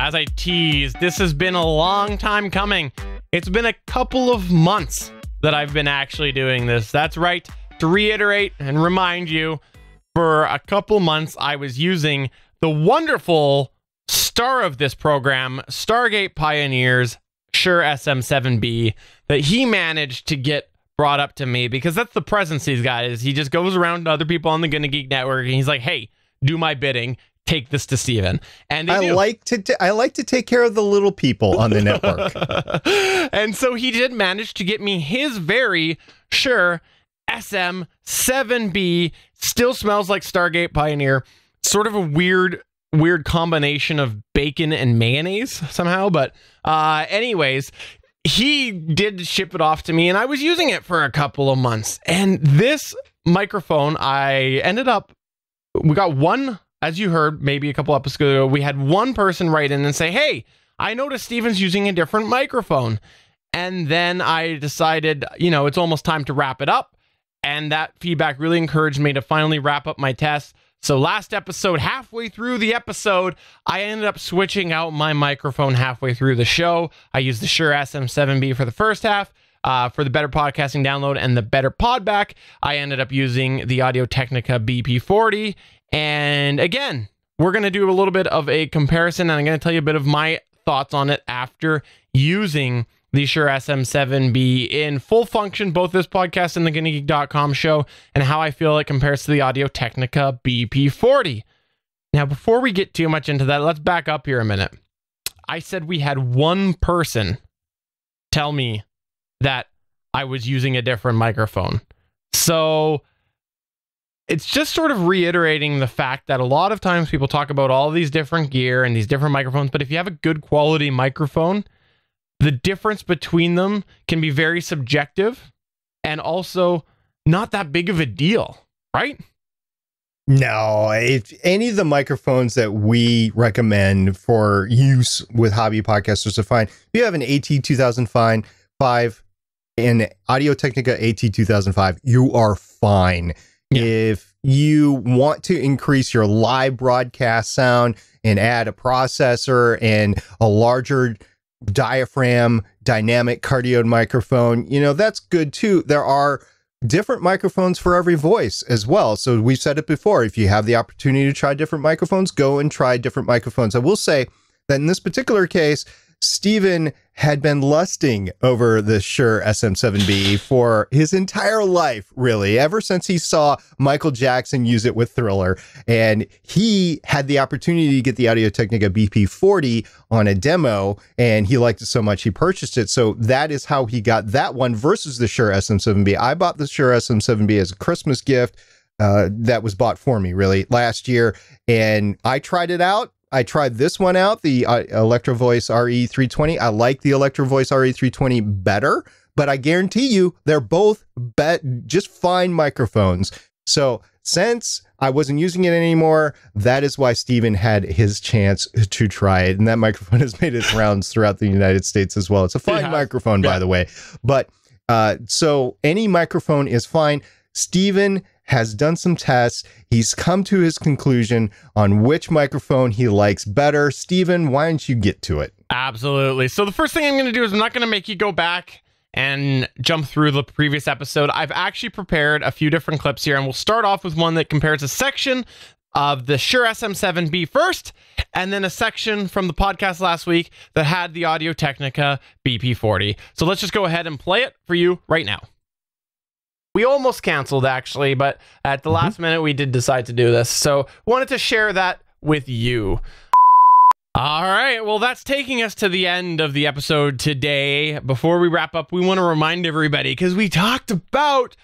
As I teased, this has been a long time coming. It's been a couple of months that I've been actually doing this. That's right. To reiterate and remind you, for a couple months, I was using the wonderful star of this program, Stargate Pioneer's Shure SM7B, that he managed to get brought up to me, because that's the presence he's got. Is he just goes around to other people on the Gonna Geek Network and he's like, hey, do my bidding. Take this to Steven. And I like to take care of the little people on the network. And so he did manage to get me his very Shure SM7B. Still smells like Stargate Pioneer. Sort of a weird combination of bacon and mayonnaise somehow. But anyways, he did ship it off to me and I was using it for a couple of months. And this microphone, we got one, as you heard maybe a couple episodes ago, we had one person write in and say, hey, I noticed Steven's using a different microphone. And then I decided, it's almost time to wrap it up. And that feedback really encouraged me to finally wrap up my test. So last episode, halfway through the episode, I ended up switching out my microphone halfway through the show. I used the Shure SM7B for the first half. For the better podcasting download and the better podback, I ended up using the Audio-Technica BP40. And again, we're going to do a little bit of a comparison, and I'm going to tell you a bit of my thoughts on it after using the Shure SM7B in full function, both this podcast and the GonnaGeek.com show, and how I feel it compares to the Audio-Technica BP40. Now, before we get too much into that, let's back up here a minute. I said we had one person tell me that I was using a different microphone. So it's just sort of reiterating the fact that a lot of times people talk about all these different gear and these different microphones, but if you have a good quality microphone, the difference between them can be very subjective and also not that big of a deal, right? No, if any of the microphones that we recommend for use with hobby podcasters are fine. If you have an AT2005 and Audio-Technica AT2005, you are fine. Yeah. If you want to increase your live broadcast sound and add a processor and a larger diaphragm dynamic cardioid microphone, that's good too. There are different microphones for every voice as well. So we've said it before, if you have the opportunity to try different microphones, go and try different microphones. I will say that in this particular case, Stephen had been lusting over the Shure SM7B for his entire life, really, ever since he saw Michael Jackson use it with Thriller. And he had the opportunity to get the Audio-Technica BP40 on a demo, and he liked it so much he purchased it. So that is how he got that one versus the Shure SM7B. I bought the Shure SM7B as a Christmas gift that was bought for me, really, last year, and I tried it out. I tried this one out, the Electro Voice RE320. I like the Electro Voice RE320 better, but I guarantee you they're both just fine microphones. So since I wasn't using it anymore, that is why Stephen had his chance to try it. And that microphone has made its rounds throughout the United States as well. It's a fine microphone, by the way. But so any microphone is fine. Stephen has done some tests. He's come to his conclusion on which microphone he likes better. Stephen, why don't you get to it? Absolutely. So the first thing I'm going to do is I'm not going to make you go back and jump through the previous episode. I've actually prepared a few different clips here, and we'll start off with one that compares a section of the Shure SM7B first, and then a section from the podcast last week that had the Audio-Technica BP40. So let's just go ahead and play it for you right now. We almost canceled, actually, but at the last minute, we did decide to do this. So wanted to share that with you. All right, well, that's taking us to the end of the episode today. Before we wrap up, we want to remind everybody, because we talked about...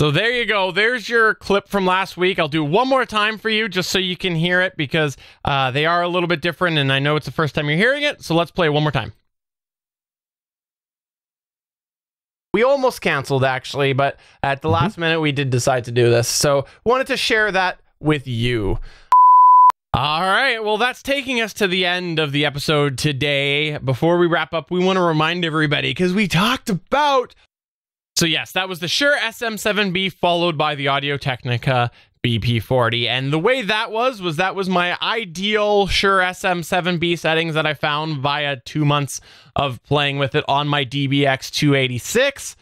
So there you go. There's your clip from last week. I'll do one more time for you just so you can hear it, because they are a little bit different, and I know it's the first time you're hearing it. So let's play it one more time. We almost canceled, actually, but at the last minute, we did decide to do this. So wanted to share that with you. All right, well, that's taking us to the end of the episode today. Before we wrap up, we want to remind everybody, because we talked about... So yes, that was the Shure SM7B followed by the Audio-Technica BP40. And the way that was my ideal Shure SM7B settings that I found via 2 months of playing with it on my DBX286.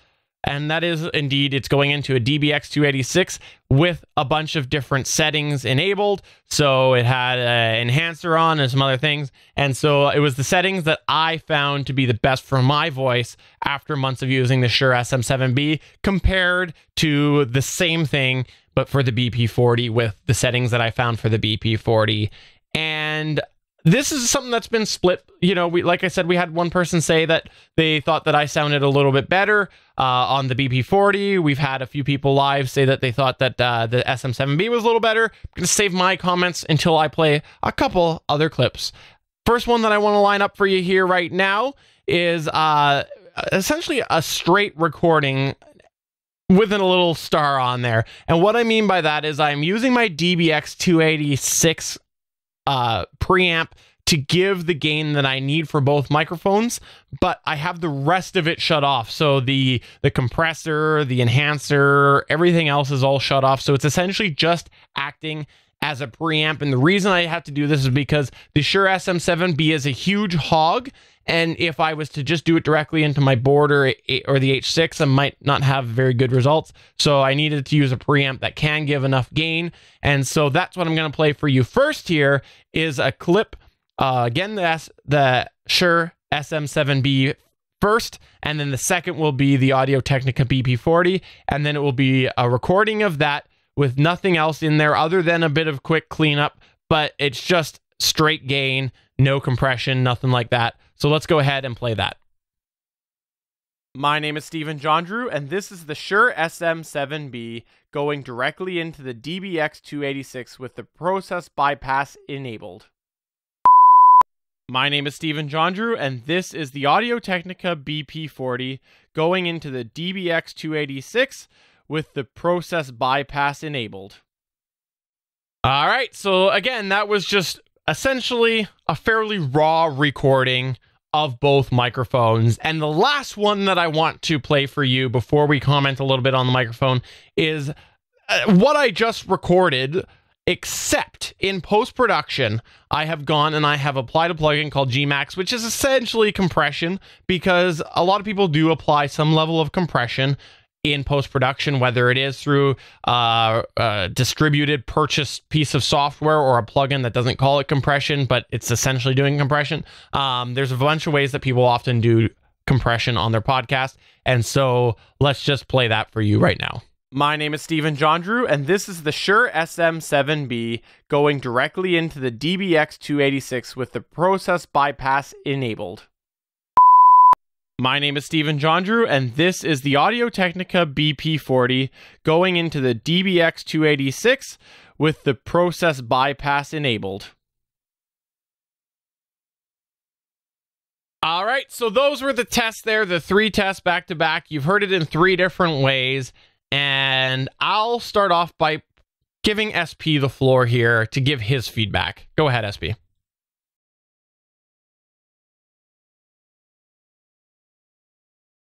And that is indeed, it's going into a DBX286 with a bunch of different settings enabled. So it had an enhancer on and some other things. And so it was the settings that I found to be the best for my voice after months of using the Shure SM7B compared to the same thing, but for the BP40 with the settings that I found for the BP40. And this is something that's been split. You know, like I said, we had one person say that they thought that I sounded a little bit better on the BP40. We've had a few people live say that they thought that the SM7B was a little better. I'm going to save my comments until I play a couple other clips. First one that I want to line up for you here right now is essentially a straight recording with a little star on there. And what I mean by that is I'm using my DBX286 preamp to give the gain that I need for both microphones, but I have the rest of it shut off. So the compressor, the enhancer, everything else is all shut off. So it's essentially just acting as a preamp. And the reason I have to do this is because the Shure SM7B is a huge hog. And if I was to just do it directly into my board or the H6, I might not have very good results. So I needed to use a preamp that can give enough gain. And so that's what I'm going to play for you first here is a clip. Again, the Shure SM7B first, and then the second will be the Audio-Technica BP40, and then it will be a recording of that with nothing else in there other than a bit of quick cleanup, but it's just straight gain, no compression, nothing like that. So let's go ahead and play that. My name is Stephen Jondrew, and this is the Shure SM7B going directly into the DBX286 with the process bypass enabled. My name is Stephen Jondrew, and this is the Audio-Technica BP40 going into the DBX286 with the process bypass enabled. All right, so again, that was just essentially a fairly raw recording of both microphones. And the last one that I want to play for you before we comment a little bit on the microphone is what I just recorded, except in post-production, I have gone and I have applied a plugin called Gmax, which is essentially compression, because a lot of people do apply some level of compression in post-production, whether it is through a distributed purchased piece of software or a plugin that doesn't call it compression, but it's essentially doing compression. There's a bunch of ways that people often do compression on their podcast, and so let's just play that for you right now. My name is Stephen Jondrew, and this is the Shure SM7B going directly into the DBX286 with the process bypass enabled. My name is Stephen Jondrew, and this is the Audio-Technica BP40 going into the DBX286 with the process bypass enabled. All right, so those were the tests there, the 3 tests back to back. You've heard it in 3 different ways. And I'll start off by giving SP the floor here to give his feedback. Go ahead, SP.